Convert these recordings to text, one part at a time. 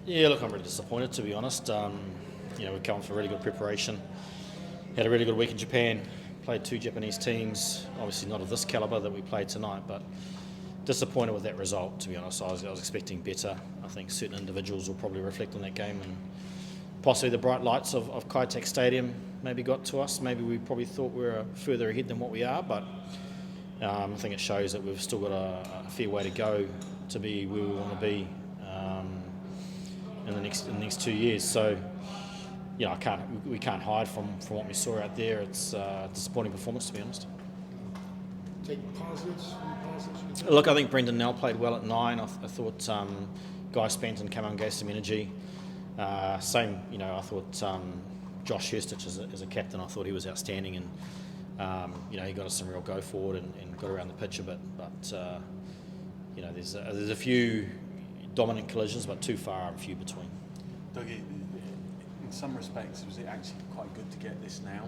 Yeah, look, I'm really disappointed, to be honest. We come for really good preparation. Had a really good week in Japan. Played two Japanese teams, obviously not of this calibre that we played tonight, but disappointed with that result, to be honest. I was expecting better. I think certain individuals will probably reflect on that game, and possibly the bright lights of Kai Tak Stadium maybe got to us. Maybe we probably thought we were further ahead than what we are, but I think it shows that we've still got a fair way to go to be where we want to be in the next 2 years. So, we can't hide from what we saw out there. It's a disappointing performance, to be honest. Take positives. Look, I think Brendan Nell played well at 9. I thought Guy Spanton came out and gave some energy. I thought Josh Hrstich as a captain, I thought he was outstanding, and he got us some real go forward and got around the pitch a bit. But there's a few dominant collisions, but too far and few between. Dougie, in some respects, was it actually quite good to get this now,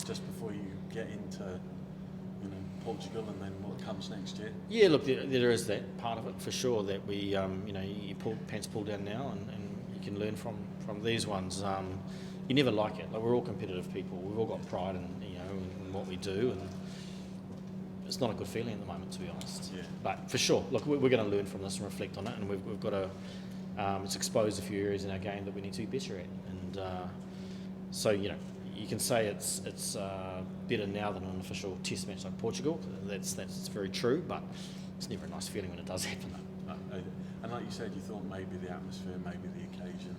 just before you get into Portugal and then what comes next year? Yeah, look, there is that part of it for sure, that we, you pants pull down now and you can learn from these ones. You never like it. Like, we're all competitive people. We've all got pride in what we do, and it's not a good feeling at the moment, to be honest. Yeah. But for sure, look, we're going to learn from this and reflect on it, and we've got to. It's exposed a few areas in our game that we need to be better at, and so you can say it's better now than an official test match like Portugal. That's very true, but it's never a nice feeling when it does happen. And like you said, you thought maybe the atmosphere, maybe the occasion,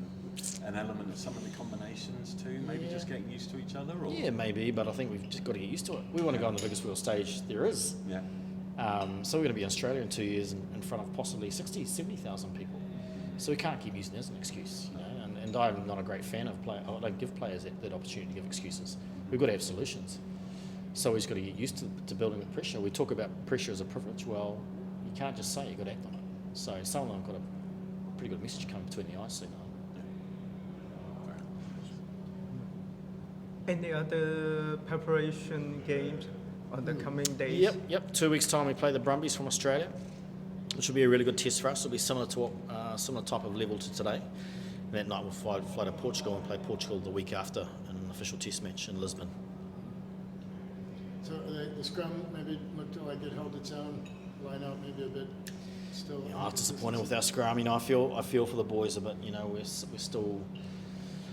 an element of some of the combinations too, maybe just getting used to each other? Or? Yeah, maybe, but I think we've just got to get used to it. We want to go on the biggest world stage there is. Yeah. So we're going to be in Australia in 2 years in front of possibly 60, 70,000 people. So we can't keep using it as an excuse. And I'm not a great fan of I don't give players that opportunity to give excuses. We've got to have solutions. So we've just got to get used to building with pressure. We talk about pressure as a privilege. Well, you can't just say it, you've got to act on it. So some of them have got a pretty good message coming between the eyes soon. Any other preparation games on the coming days? Yep. 2 weeks' time we play the Brumbies from Australia, which will be a really good test for us. It'll be similar to similar type of level to today. And that night we'll fly to Portugal and play Portugal the week after in an official test match in Lisbon. So the scrum maybe looked like it held its own, line out maybe a bit still. I was disappointed with our scrum. I feel for the boys a bit. We're still.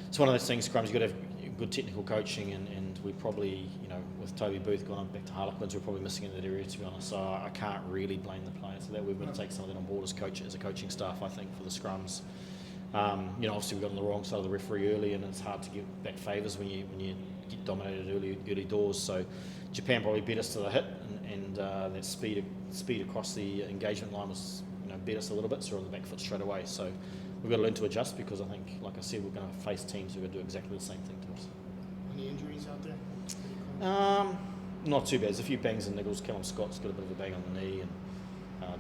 It's one of those things. Scrums, you've got to have good technical coaching, and we probably, with Toby Booth going back to Harlequins, we're probably missing in that area, to be honest. So I can't really blame the players for that. We've got to take some of that on board as a coaching staff, I think, for the scrums. Obviously we got on the wrong side of the referee early, and it's hard to give back favours when you get dominated early doors. So Japan probably beat us to the hit, and that speed across the engagement line was beat us a little bit, so we're on the back foot straight away. So we've got to learn to adjust, because I think, like I said, we're going to face teams who are going to do exactly the same thing to us. Any injuries out there? Not too bad. There's a few bangs and niggles. Callum Scott's got a bit of a bang on the knee, and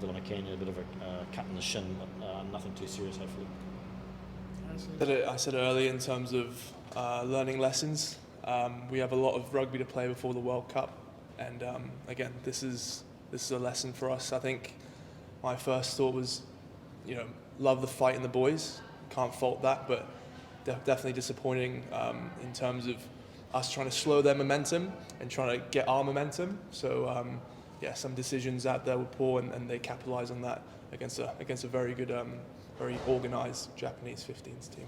Dylan McCann a bit of a cut in the shin, but nothing too serious, hopefully. I said it earlier in terms of learning lessons. We have a lot of rugby to play before the World Cup, and again, this is a lesson for us. I think my first thought was, love the fight in the boys. Can't fault that, but definitely disappointing in terms of us trying to slow their momentum and trying to get our momentum. So some decisions out there were poor, and they capitalise on that against a very good, very organised Japanese 15s team.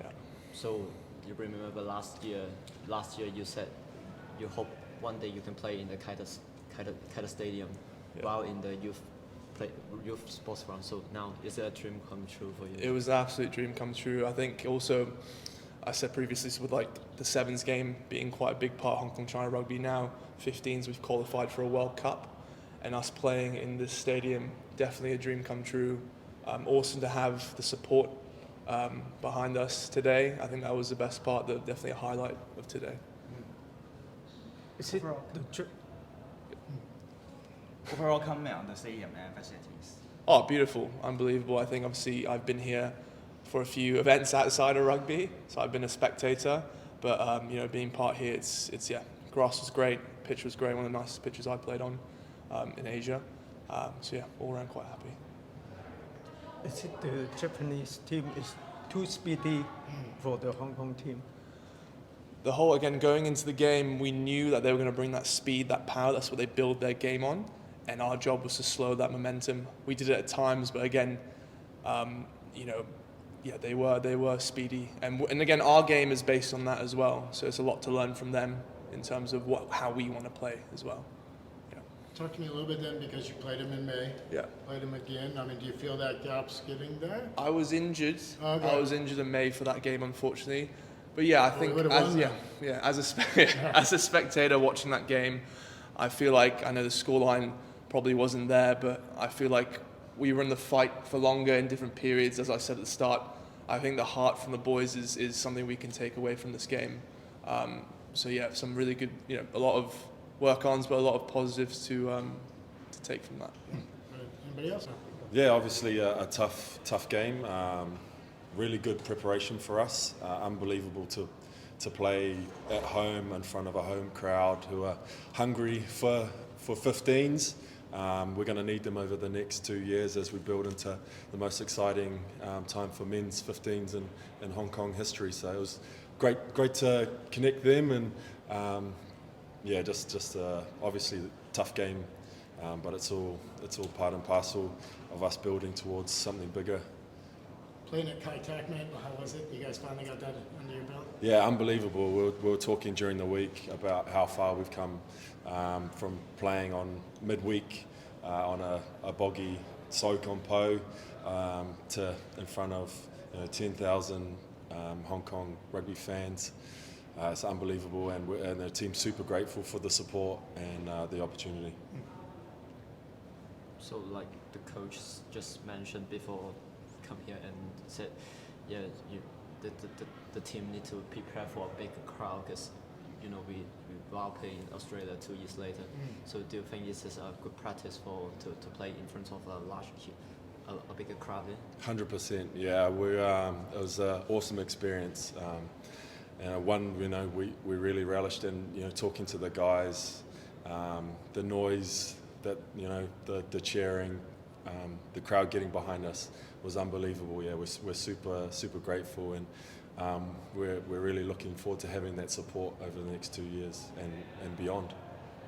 Yeah. So you remember last year you said you hope one day you can play in the Kaita Stadium, while in the youth sports ground. So now, is it a dream come true for you? It was an absolute dream come true. I think also, I said previously, with like the sevens game being quite a big part of Hong Kong China Rugby now, 15s we've qualified for a World Cup, and us playing in this stadium, definitely a dream come true. Awesome to have the support behind us today. I think that was the best part, definitely a highlight of today. Is it overall comment on the stadium and facilities? Oh, beautiful, unbelievable. I think obviously I've been here for a few events outside of rugby, so I've been a spectator. But being part here, it's grass was great, pitch was great, one of the nicest pitches I played on in Asia. All around quite happy. Is it the Japanese team is too speedy for the Hong Kong team? The whole, again, going into the game, we knew that they were going to bring that speed, that power. That's what they build their game on. And our job was to slow that momentum. We did it at times, but again, they were speedy. And again, our game is based on that as well. So it's a lot to learn from them in terms of how we want to play as well. Talk to me a little bit then, because you played him in May. Yeah. Played him again. I mean, do you feel that gap's getting there? I was injured. Okay. I was injured in May for that game, unfortunately. But yeah, I think as a spectator watching that game, I feel like I know the scoreline probably wasn't there, but I feel like we were in the fight for longer in different periods. As I said at the start, I think the heart from the boys is something we can take away from this game. So yeah, some really good, a lot of work-ons, but a lot of positives to take from that. Anybody else? Yeah, obviously a tough game. Really good preparation for us. Unbelievable to play at home in front of a home crowd who are hungry for 15s. We're going to need them over the next 2 years as we build into the most exciting time for men's 15s in Hong Kong history. So it was great to connect them, and just obviously a tough game, but it's all part and parcel of us building towards something bigger. Playing at Kai Tak, mate, how was it? You guys finally got that under your belt? Yeah, unbelievable. We were talking during the week about how far we've come from playing on midweek on a boggy soak on Po to in front of 10,000 Hong Kong rugby fans. It's unbelievable, and the team's super grateful for the support and the opportunity. So like the coach just mentioned before, come here and said, the team need to prepare for a big crowd, because we will play in Australia 2 years later. So do you think this is a good practice to play in front of a bigger crowd? 100%. Yeah, it was an awesome experience. One, we really relished in talking to the guys, the noise that the cheering, the crowd getting behind us was unbelievable. Yeah, we're super grateful, and we're really looking forward to having that support over the next 2 years and beyond.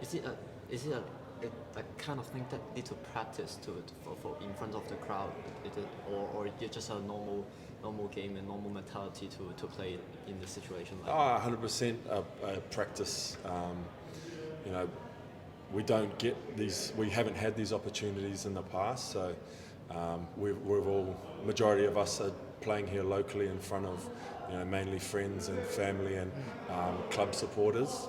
Is it a kind of thing that need to practice for in front of the crowd, or it's just a normal game and normal mentality to play in the situation like that? 100% practice. We don't get these. We haven't had these opportunities in the past, so majority of us are playing here locally in front of mainly friends and family and club supporters.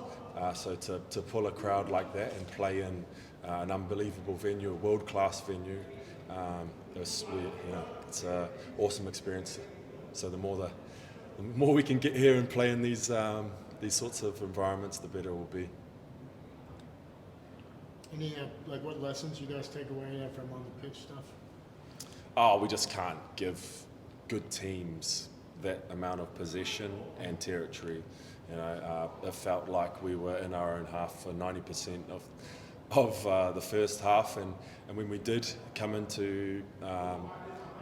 So to pull a crowd like that and play in an unbelievable venue, a world-class venue, it's an awesome experience. So the more we can get here and play in these sorts of environments, the better it will be. Any what lessons you guys take away from on the pitch stuff? We just can't give good teams that amount of possession and territory. It felt like we were in our own half for 90% of the first half, and when we did come into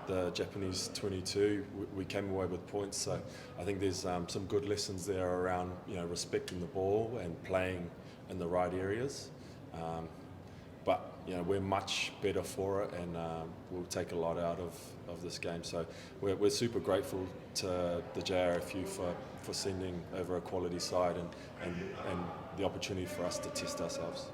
the Japanese 22, we came away with points. So I think there's some good lessons there around respecting the ball and playing in the right areas. But we're much better for it, and we'll take a lot out of this game. So we're super grateful to the JRFU for sending over a quality side and the opportunity for us to test ourselves.